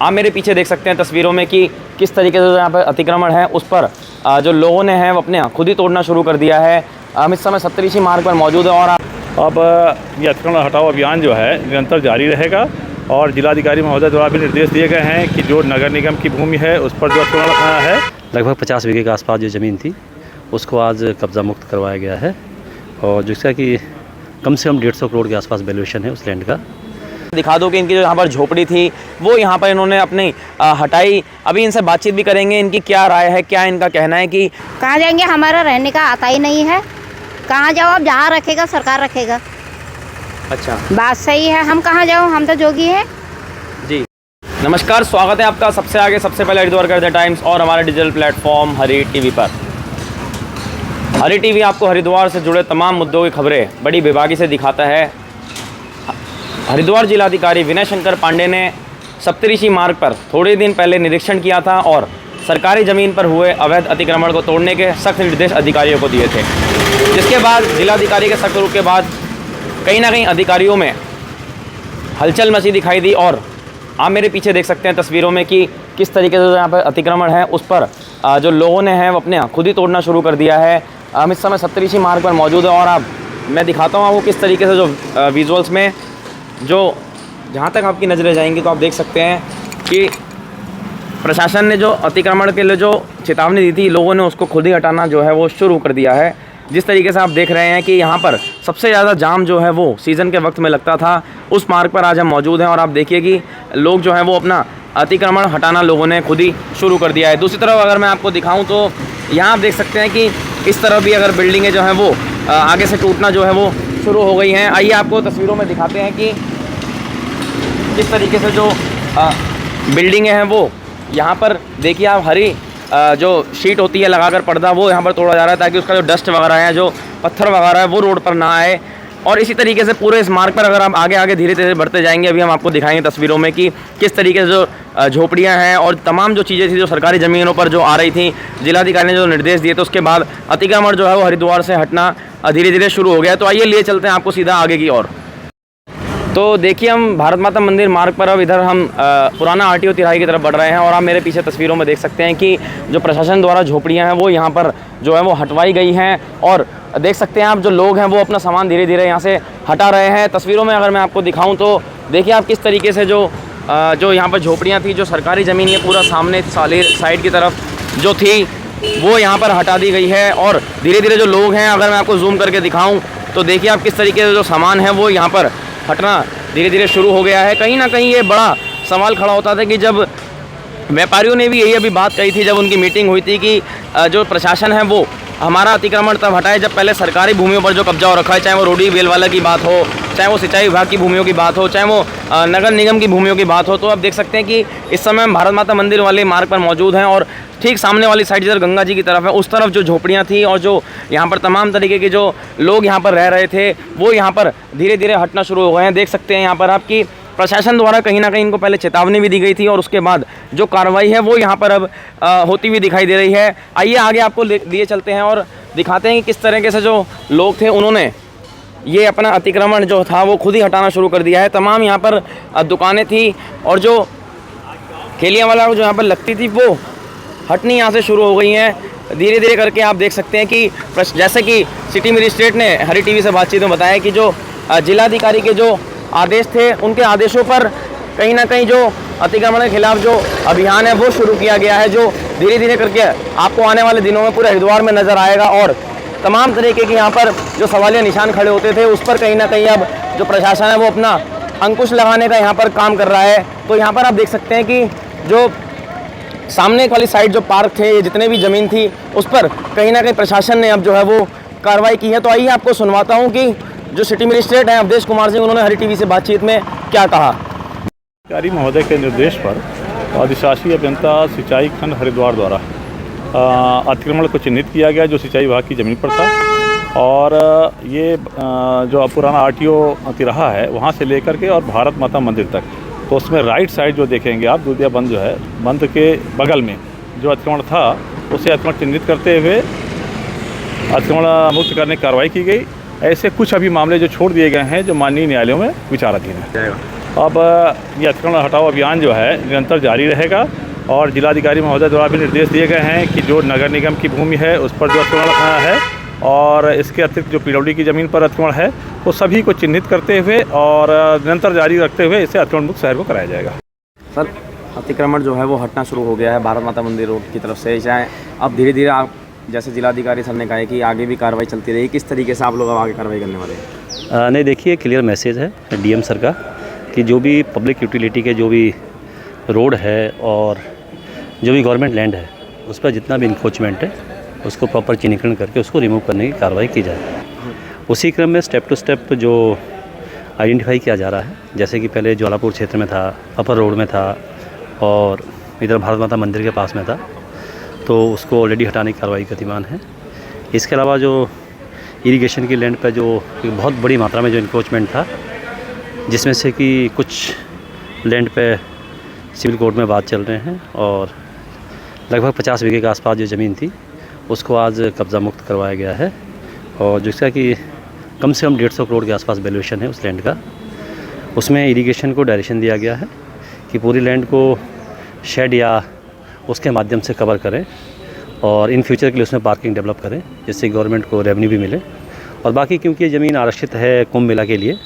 आप मेरे पीछे देख सकते हैं तस्वीरों में कि किस तरीके से यहाँ पर अतिक्रमण है उस पर जो लोगों ने हैं वो अपने खुद ही तोड़ना शुरू कर दिया है। हम इस समय सप्तऋषि मार्ग पर मौजूद हैं और अब ये अतिक्रमण हटाओ अभियान जो है निरंतर जारी रहेगा और जिलाधिकारी महोदय द्वारा भी निर्देश दिए गए हैं कि जो नगर निगम की भूमि है उस पर जो अतिक्रमण है लगभग 50 बीघे के आसपास जो ज़मीन थी उसको आज कब्ज़ा मुक्त करवाया गया है और जिसका कि कम से कम 150 करोड़ के आसपास वैल्यूएशन है उस लैंड का। दिखा दो कि इनकी जो यहाँ पर झोपड़ी थी वो यहाँ पर इन्होंने अपनी हटाई। अभी इनसे बातचीत भी करेंगे, इनकी क्या राय है, क्या इनका कहना है कि कहाँ जाएंगे, हमारा रहने का आता ही नहीं है। कहाँ जाओ, अब जहाँ रखेगा सरकार रखेगा। अच्छा, बात सही है, हम कहाँ जाओ, हम तो जोगी हैं। जी नमस्कार, स्वागत है आपका सबसे आगे सबसे पहले हरिद्वार करते टाइम्स और हमारे डिजिटल प्लेटफॉर्म हरी टीवी पर। हरी टीवी आपको हरिद्वार से जुड़े तमाम मुद्दों की खबरें बड़ी बेबाकी से दिखाता है। हरिद्वार जिलाधिकारी विनय शंकर पांडे ने सप्तऋषि मार्ग पर थोड़े दिन पहले निरीक्षण किया था और सरकारी ज़मीन पर हुए अवैध अतिक्रमण को तोड़ने के सख्त निर्देश अधिकारियों को दिए थे, जिसके बाद जिलाधिकारी के सख्त रुख के बाद कहीं ना कहीं अधिकारियों में हलचल मची दिखाई दी। और आप मेरे पीछे देख सकते हैं तस्वीरों में कि किस तरीके से यहाँ पर अतिक्रमण है उस पर जो लोगों ने हैं वो अपने खुद ही तोड़ना शुरू कर दिया है। हम इस समय सप्तऋषि मार्ग पर मौजूद हैं और मैं दिखाता हूँ आपको किस तरीके से जो विजुअल्स में जो जहाँ तक आपकी नज़रें जाएंगी तो आप देख सकते हैं कि प्रशासन ने जो अतिक्रमण के लिए जो चेतावनी दी थी, लोगों ने उसको खुद ही हटाना जो है वो शुरू कर दिया है। जिस तरीके से आप देख रहे हैं कि यहाँ पर सबसे ज़्यादा जाम जो है वो सीज़न के वक्त में लगता था, उस मार्ग पर आज हम मौजूद हैं और आप देखिए कि लोग जो हैं वो अपना अतिक्रमण हटाना लोगों ने खुद ही शुरू कर दिया है। दूसरी तरफ अगर मैं आपको दिखाऊँ तो यहाँ आप देख सकते हैं कि इस तरफ भी अगर बिल्डिंगें जो हैं वो आगे से टूटना जो है वो शुरू हो गई हैं। आइए आपको तस्वीरों में दिखाते हैं कि किस तरीके से जो बिल्डिंगें हैं वो यहाँ पर देखिए आप हरी जो शीट होती है लगाकर पर्दा वो यहाँ पर तोड़ा जा रहा है ताकि उसका जो डस्ट वगैरह है, जो पत्थर वगैरह है वो रोड पर ना आए। और इसी तरीके से पूरे इस मार्ग पर अगर आप आगे धीरे धीरे बढ़ते जाएंगे, अभी हम आपको दिखाएंगे तस्वीरों में कि किस तरीके से जो झोपड़ियाँ हैं और तमाम जो चीज़ें थी जो सरकारी ज़मीनों पर जो आ रही थी, जिलाधिकारी ने जो निर्देश दिए थे उसके बाद अतिक्रमण जो है वो हरिद्वार से हटना धीरे धीरे शुरू हो गया। तो आइए लिए चलते हैं आपको सीधा आगे की ओर। तो देखिए हम भारत माता मंदिर मार्ग पर अब इधर हम पुराना आरटीओ तिराही की तरफ बढ़ रहे हैं और आप मेरे पीछे तस्वीरों में देख सकते हैं कि जो प्रशासन द्वारा झोपड़ियां हैं वो यहाँ पर जो है वो हटवाई गई हैं और देख सकते हैं आप जो लोग हैं वो अपना सामान धीरे धीरे यहाँ से हटा रहे हैं। तस्वीरों में अगर मैं आपको दिखाऊँ तो देखिए आप किस तरीके से जो यहाँ पर झोपड़ियाँ थी, जो सरकारी ज़मीन ये पूरा सामने साइड की तरफ जो थी वो यहाँ पर हटा दी गई है और धीरे धीरे जो लोग हैं, अगर मैं आपको जूम करके दिखाऊँ तो देखिए आप किस तरीके से जो सामान है वो यहाँ पर हटना धीरे धीरे शुरू हो गया है। कहीं ना कहीं ये बड़ा सवाल खड़ा होता था कि जब व्यापारियों ने भी यही अभी बात कही थी जब उनकी मीटिंग हुई थी कि जो प्रशासन है वो हमारा अतिक्रमण तब हटाए जब पहले सरकारी भूमियों पर जो कब्जा हो रखा है, चाहे वो रोडी बेलवाला की बात हो, चाहे वो सिंचाई विभाग की भूमियों की बात हो, चाहे वो नगर निगम की भूमियों की बात हो। तो आप देख सकते हैं कि इस समय हम भारत माता मंदिर वाले मार्ग पर मौजूद हैं और ठीक सामने वाली साइड जिधर गंगा जी की तरफ है उस तरफ जो झोपड़ियाँ थी और जो यहाँ पर तमाम तरीके के जो लोग यहाँ पर रह रहे थे वो यहाँ पर धीरे धीरे हटना शुरू हो गए हैं। देख सकते हैं यहाँ पर आपकी प्रशासन द्वारा कहीं ना कहीं इनको पहले चेतावनी भी दी गई थी और उसके बाद जो कार्रवाई है वो यहाँ पर अब होती हुई दिखाई दे रही है। आइए आगे आपको लिए चलते हैं और दिखाते हैं कि किस तरीके से जो लोग थे उन्होंने ये अपना अतिक्रमण जो था वो खुद ही हटाना शुरू कर दिया है। तमाम यहाँ पर दुकानें थी और जो ठेलियाँ वाला जो यहाँ पर लगती थी वो हटनी यहाँ से शुरू हो गई हैं धीरे धीरे करके। आप देख सकते हैं कि जैसे कि सिटी मजिस्ट्रेट ने हरी टीवी से बातचीत में बताया कि जो जिलाधिकारी के जो आदेश थे उनके आदेशों पर कहीं ना कहीं जो अतिक्रमण के खिलाफ जो अभियान है वो शुरू किया गया है, जो धीरे धीरे करके आपको आने वाले दिनों में पूरे हरिद्वार में नज़र आएगा। और तमाम तरीके के यहाँ पर जो सवालिया निशान खड़े होते थे उस पर कहीं ना कहीं अब जो प्रशासन है वो अपना अंकुश लगाने का यहाँ पर काम कर रहा है। तो यहाँ पर आप देख सकते हैं कि जो सामने वाली साइड जो पार्क थे, जितने भी ज़मीन थी उस पर कहीं ना कहीं प्रशासन ने अब जो है वो कार्रवाई की है। तो आइए आपको सुनवाता हूँ कि जो सिटी मजिस्ट्रेट हैं अवधेश कुमार सिंह, उन्होंने हरी टीवी से बातचीत में क्या कहा। अधिकारी महोदय के निर्देश पर अधिशासी अभियंता सिंचाई खंड हरिद्वार द्वारा अतिक्रमण को चिन्हित किया गया जो सिंचाई विभाग की ज़मीन पर था और ये जो पुराना आरटीओ तिराहा है वहाँ से लेकर के और भारत माता मंदिर तक, तो उसमें राइट साइड जो देखेंगे आप दूधिया बंद जो है, बंद के बगल में जो अतिक्रमण था उसे अतिक्रमण चिन्हित करते हुए अतिक्रमण मुक्त करने की कार्रवाई की गई। ऐसे कुछ अभी मामले जो छोड़ दिए गए हैं जो माननीय न्यायालयों में विचाराधीन है। अब ये अतिक्रमण हटाओ अभियान जो है निरंतर जारी रहेगा और जिलाधिकारी महोदय द्वारा भी निर्देश दिए गए हैं कि जो नगर निगम की भूमि है उस पर जो अतिक्रमण है और इसके अतिरिक्त जो पीडब्ल्यूडी की ज़मीन पर अतिक्रमण है वो सभी को चिन्हित करते हुए और निरंतर जारी रखते हुए इसे अतिक्रमण मुक्त शहर को कराया जाएगा। सर, अतिक्रमण जो है वो हटना शुरू हो गया है भारत माता मंदिर रोड की तरफ से, चाहे अब धीरे धीरे आप जैसे जिलाधिकारी सर ने कहा है कि आगे भी कार्रवाई चलती रहेगी, किस तरीके से आप लोग अब आगे कार्रवाई करने वाले हैं? नहीं, देखिए क्लियर मैसेज है डीएम सर का कि जो भी पब्लिक यूटिलिटी के जो भी रोड है और जो भी गवर्नमेंट लैंड है उस पर जितना भी इंक्रोचमेंट है उसको प्रॉपर चिन्हीकरण करके उसको रिमूव करने की कार्रवाई की जाए। उसी क्रम में स्टेप टू स्टेप जो आइडेंटिफाई किया जा रहा है, जैसे कि पहले ज्वालापुर क्षेत्र में था, अपर रोड में था और इधर भारत माता मंदिर के पास में था, तो उसको ऑलरेडी हटाने की कार्रवाई गतिमान है। इसके अलावा जो इरिगेशन की लैंड पर जो एक बहुत बड़ी मात्रा में जो इंक्रोचमेंट था, जिसमें से कि कुछ लैंड पे सिविल कोर्ट में बात चल रहे हैं और लगभग 50 बीघे के आसपास जो ज़मीन थी उसको आज कब्ज़ा मुक्त करवाया गया है और जिसका कि कम से कम 150 करोड़ के आसपास वैल्यूएशन है उस लैंड का। उसमें इरिगेशन को डायरेक्शन दिया गया है कि पूरी लैंड को शेड या उसके माध्यम से कवर करें और इन फ्यूचर के लिए उसमें पार्किंग डेवलप करें, जिससे गवर्नमेंट को रेवेन्यू भी मिले। और बाकी क्योंकि ये ज़मीन आरक्षित है कुंभ मेला के लिए,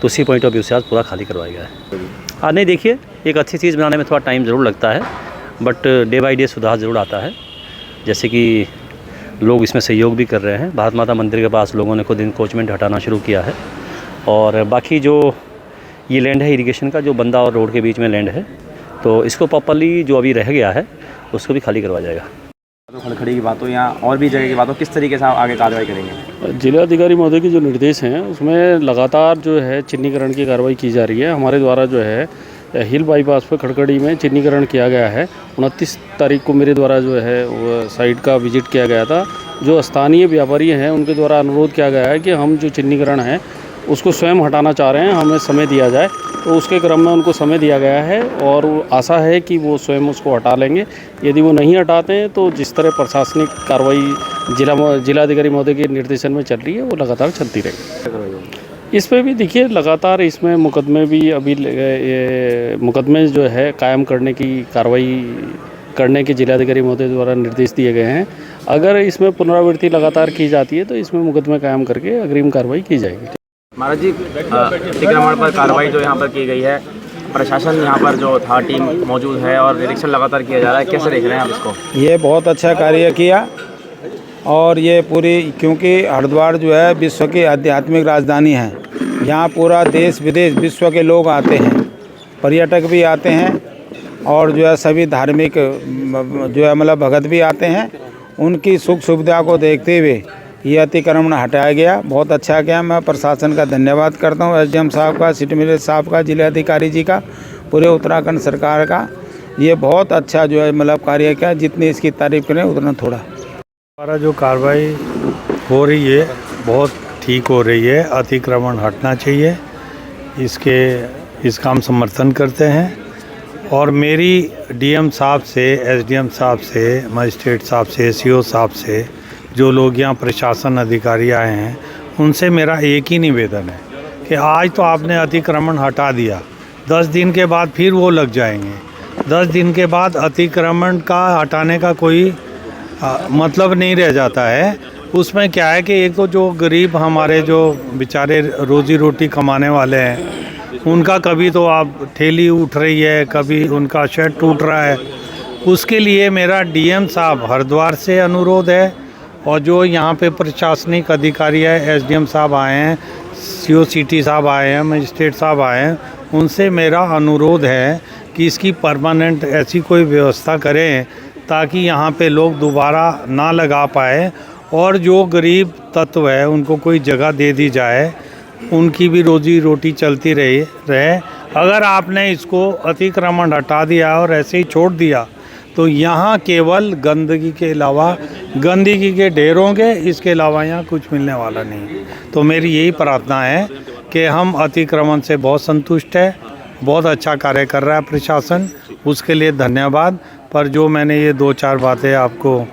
तो उसी पॉइंट ऑफ व्यू से आज पूरा खाली करवाया गया है। नहीं, देखिए एक अच्छी चीज़ बनाने में थोड़ा टाइम ज़रूर लगता है, बट डे बाई डे सुधार ज़रूर आता है। जैसे कि लोग इसमें सहयोग भी कर रहे हैं। भारत माता मंदिर के पास लोगों ने खुद इंक्रोचमेंट हटाना शुरू किया है और बाकी जो ये लैंड है इरिगेशन का, जो बंदा और रोड के बीच में लैंड है, तो इसको प्रॉपर्ली जो अभी रह गया है उसको भी खाली करवाया जाएगा। तो खड़खड़ी की बात हो या और भी जगह की बात हो, किस तरीके से आप आगे कार्रवाई करेंगे? जिलाधिकारी महोदय के जो निर्देश हैं उसमें लगातार जो है चिन्हीकरण की कार्रवाई की जा रही है। हमारे द्वारा जो है हिल बाईपास पर खड़खड़ी में चिन्हीकरण किया गया है। 29 तारीख को मेरे द्वारा जो है वो साइट का विजिट किया गया था। जो स्थानीय व्यापारी हैं उनके द्वारा अनुरोध किया गया है कि हम जो चिन्हीकरण है उसको स्वयं हटाना चाह रहे हैं, हमें समय दिया जाए, तो उसके क्रम में उनको समय दिया गया है और आशा है कि वो स्वयं उसको हटा लेंगे। यदि वो नहीं हटाते हैं तो जिस तरह प्रशासनिक कार्रवाई जिलाधिकारी महोदय के निर्देशन में चल रही है वो लगातार चलती रहेगी। इस पर भी देखिए लगातार इसमें मुकदमे भी अभी मुकदमे जो है कायम करने की कार्रवाई करने के जिलाधिकारी महोदय द्वारा निर्देश दिए गए हैं। अगर इसमें पुनरावृत्ति लगातार की जाती है तो इसमें मुकदमे कायम करके अग्रिम कार्रवाई की जाएगी। महाराज जी, अतिक्रमण पर कार्रवाई जो यहाँ पर की गई है, प्रशासन यहाँ पर जो था टीम मौजूद है और निरीक्षण लगातार किया जा रहा है, कैसे देख रहे हैं आप इसको? ये बहुत अच्छा कार्य किया और ये पूरी, क्योंकि हरिद्वार जो है विश्व की आध्यात्मिक राजधानी है। यहाँ पूरा देश विदेश विश्व के लोग आते हैं, पर्यटक भी आते हैं और जो है सभी धार्मिक जो है मतलब भगत भी आते हैं। उनकी सुख सुविधा को देखते हुए ये अतिक्रमण हटाया गया, बहुत अच्छा गया। मैं प्रशासन का धन्यवाद करता हूँ, एसडीएम साहब का, सिटी मजिस्ट्रेट साहब का, जिलाधिकारी जी का, पूरे उत्तराखंड सरकार का। ये बहुत अच्छा जो है मतलब कार्य किया, जितनी इसकी तारीफ करें उतना थोड़ा। हमारा जो कार्रवाई हो रही है बहुत ठीक हो रही है। अतिक्रमण हटना चाहिए, इसका हम समर्थन करते हैं और मेरी डीएम साहब से, एसडीएम साहब से, मजिस्ट्रेट साहब से, सीओ साहब से, जो लोग यहाँ प्रशासन अधिकारी आए हैं, उनसे मेरा एक ही निवेदन है कि आज तो आपने अतिक्रमण हटा दिया, 10 दिन के बाद फिर वो लग जाएंगे। 10 दिन के बाद अतिक्रमण का हटाने का कोई मतलब नहीं रह जाता है। उसमें क्या है कि एक तो जो गरीब हमारे जो बेचारे रोज़ी रोटी कमाने वाले हैं, उनका कभी तो आप ठेली उठ रही है, कभी उनका शेड टूट रहा है। उसके लिए मेरा डीएम साहब हरिद्वार से अनुरोध है और जो यहाँ पे प्रशासनिक अधिकारी है, एसडीएम साहब आए हैं, सीओ सिटी साहब आए हैं, मजिस्ट्रेट साहब आए हैं, उनसे मेरा अनुरोध है कि इसकी परमानेंट ऐसी कोई व्यवस्था करें ताकि यहाँ पे लोग दोबारा ना लगा पाए और जो गरीब तत्व है उनको कोई जगह दे दी जाए, उनकी भी रोजी रोटी चलती रहे। अगर आपने इसको अतिक्रमण हटा दिया और ऐसे ही छोड़ दिया तो यहाँ केवल गंदगी के अलावा गंदगी के ढेर होंगे, इसके अलावा यहाँ कुछ मिलने वाला नहीं। तो मेरी यही प्रार्थना है कि हम अतिक्रमण से बहुत संतुष्ट है, बहुत अच्छा कार्य कर रहा है प्रशासन, उसके लिए धन्यवाद। पर जो मैंने ये 2-4 बातें आपको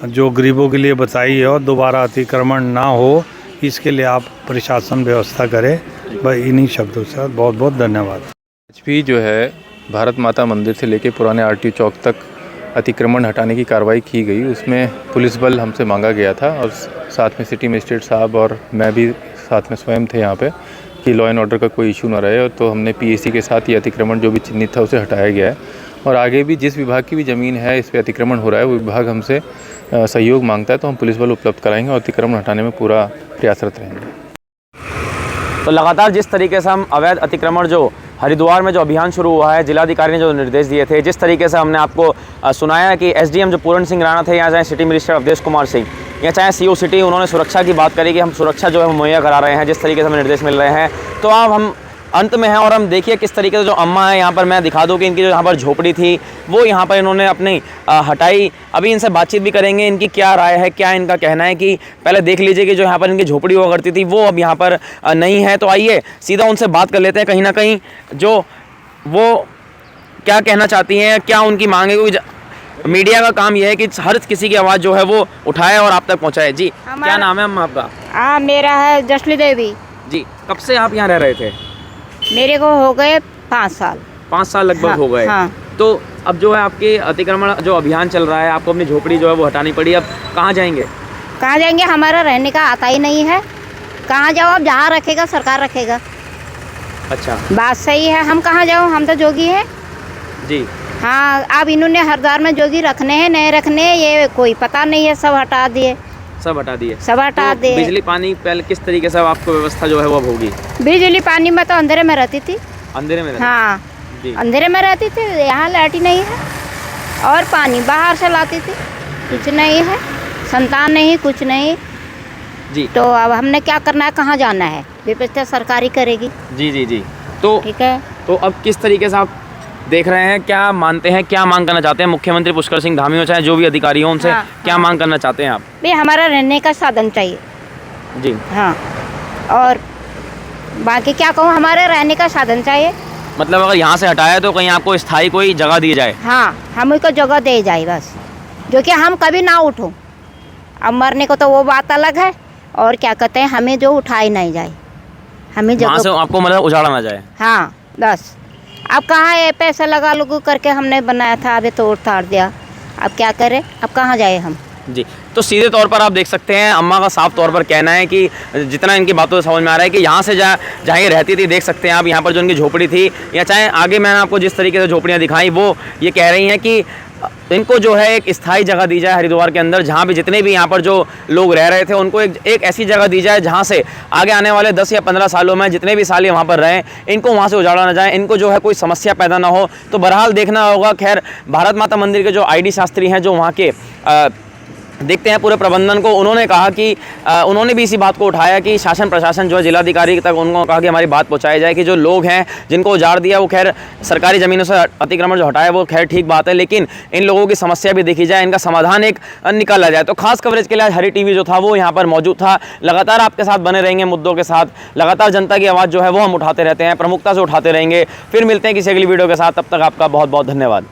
जो गरीबों के लिए बताई है और दोबारा अतिक्रमण ना हो, इसके लिए आप प्रशासन व्यवस्था करें। बस इन्हीं शब्दों से बहुत बहुत धन्यवाद। एचपी जो है भारत माता मंदिर से लेके पुराने आरटीओ चौक तक अतिक्रमण हटाने की कार्रवाई की गई। उसमें पुलिस बल हमसे मांगा गया था और साथ में सिटी मजिस्ट्रेट साहब और मैं भी साथ में स्वयं थे यहाँ पे कि लॉ एंड ऑर्डर का कोई इशू ना रहे। और तो हमने पीएसी के साथ ये अतिक्रमण जो भी चिन्हित था उसे हटाया गया है और आगे भी जिस विभाग की भी ज़मीन है इस पर अतिक्रमण हो रहा है वो विभाग हमसे सहयोग मांगता है तो हम पुलिस बल उपलब्ध कराएंगे और अतिक्रमण हटाने में पूरा प्रयासरत रहेंगे। तो लगातार जिस तरीके से हम अवैध अतिक्रमण जो हरिद्वार में जो अभियान शुरू हुआ है, जिलाधिकारी ने जो निर्देश दिए थे, जिस तरीके से हमने आपको सुनाया कि एसडीएम जो पूर्ण सिंह राणा थे, यहाँ चाहे सिटी मिनिस्टर अवधेश कुमार सिंह या चाहे सीओ सिटी, उन्होंने सुरक्षा की बात करी कि हम सुरक्षा जो है मुहैया करा रहे हैं, जिस तरीके से हमें निर्देश मिल रहे हैं। तो अब हम अंत में हैं और हम देखिए किस तरीके से जो अम्मा है यहाँ पर, मैं दिखा दूँ कि इनकी जो यहाँ पर झोपड़ी थी वो यहाँ पर इन्होंने अपनी हटाई। अभी इनसे बातचीत भी करेंगे, इनकी क्या राय है, क्या इनका कहना है कि पहले देख लीजिए कि जो यहाँ पर इनकी झोपड़ी हुआ करती थी वो अब यहाँ पर नहीं है। तो आइए सीधा उनसे बात कर लेते हैं, कहीं ना कहीं जो वो क्या कहना चाहती हैं, क्या उनकी मांग है। क्योंकि मीडिया का काम यह है कि हर किसी की आवाज़ जो है वो उठाए और आप तक पहुँचाए। जी क्या नाम है अम्मा आपका? मेरा है जसली देवी जी। कब से आप यहाँ रह रहे थे? मेरे को हो गए 5 साल। 5 साल लगभग हाँ, हो गए। हाँ। तो अब जो है आपके अतिक्रमण जो अभियान चल रहा है, आपको अपनी झोपड़ी जो है वो हटानी पड़ी, अब कहाँ जाएंगे? कहाँ जाएंगे? हमारा रहने का आता ही नहीं है। कहाँ जाओ? अब जहाँ रखेगा सरकार रखेगा। अच्छा, बात सही है। हम कहाँ जाओ? हम तो जोगी हैं जी। हाँ। अब इन्होंने हरिद्वार में जोगी रखने हैं नहीं रखने हैं ये कोई पता नहीं है, सब हटा दिए, सब हटा दिए, सब हटा दिए। बिजली पानी पहले किस तरीके से आपको व्यवस्था जो है वो अब होगी? बिजली पानी में तो अंधेरे में रहती थी। अंधेरे में रहते? हाँ जी। अंधेरे में रहती थी। यहाँ लाइट ही नहीं है और पानी बाहर से लाती थी, कुछ नहीं है, संतान नहीं, कुछ नहीं जी। तो अब हमने क्या करना है? कहाँ जाना है? व्यवस्था सरकारी करेगी। जी जी जी। तो ठीक है। तो अब किस तरीके से आप देख रहे हैं, क्या मानते हैं, क्या मांग करना चाहते हैं मुख्यमंत्री पुष्कर सिंह धामी हो चाहे जो भी अधिकारी हो उनसे? हाँ, क्या मांग करना चाहते हैं आप? भाई हमारा रहने का साधन चाहिए। जी हाँ और बाकी क्या कहूँ, हमारे रहने का साधन चाहिए। मतलब अगर यहाँ से हटाया तो कहीं आपको स्थायी कोई जगह दी जाए? हाँ हमको जगह दे जाए बस, जो कि हम कभी ना उठो। अब मरने को तो वो बात अलग है और क्या कहते हैं, हमें जो उठाई नहीं जाए, हमें वहाँ से जगह। आपको मतलब उजाड़ा ना जाए। हाँ बस। अब कहाँ है? पैसा लगा लगू करके हमने बनाया था, अभी तो उतार दिया। अब क्या करें? अब कहाँ जाए हम? जी। तो सीधे तौर पर आप देख सकते हैं अम्मा का साफ तौर पर कहना है कि जितना इनकी बातों से समझ में आ रहा है कि यहाँ से जहाँ ये रहती थी, देख सकते हैं आप यहाँ पर जो इनकी झोपड़ी थी, या चाहे आगे मैंने आपको जिस तरीके से झोपड़ियाँ दिखाई, वो ये कह रही हैं कि इनको जो है एक स्थायी जगह दी जाए हरिद्वार के अंदर, जहाँ भी जितने भी यहाँ पर जो लोग रह रहे थे उनको एक ऐसी जगह दी जाए जहाँ से आगे आने वाले 10 या 15 सालों में जितने भी साल ये वहाँ पर रहें, इनको वहाँ से उजाड़ा ना जाए, इनको जो है कोई समस्या पैदा ना हो। तो बहरहाल देखना होगा। खैर भारत माता मंदिर के जो आईडी शास्त्री हैं जो वहाँ के देखते हैं पूरे प्रबंधन को, उन्होंने कहा कि उन्होंने भी इसी बात को उठाया कि शासन प्रशासन जो है जिलाधिकारी तक उनको कहा कि हमारी बात पहुंचाई जाए कि जो लोग हैं जिनको उजाड़ दिया वो खैर सरकारी ज़मीनों से अतिक्रमण जो हटाया वो खैर ठीक बात है, लेकिन इन लोगों की समस्या भी देखी जाए, इनका समाधान एक निकाला जाए। तो खास कवरेज के लिए हरी टीवी जो था वो यहाँ पर मौजूद था। लगातार आपके साथ बने रहेंगे मुद्दों के साथ, लगातार जनता की आवाज़ जो है वो हम उठाते रहते हैं, प्रमुखता से उठाते रहेंगे। फिर मिलते हैं किसी अगली वीडियो के साथ, तब तक आपका बहुत बहुत धन्यवाद।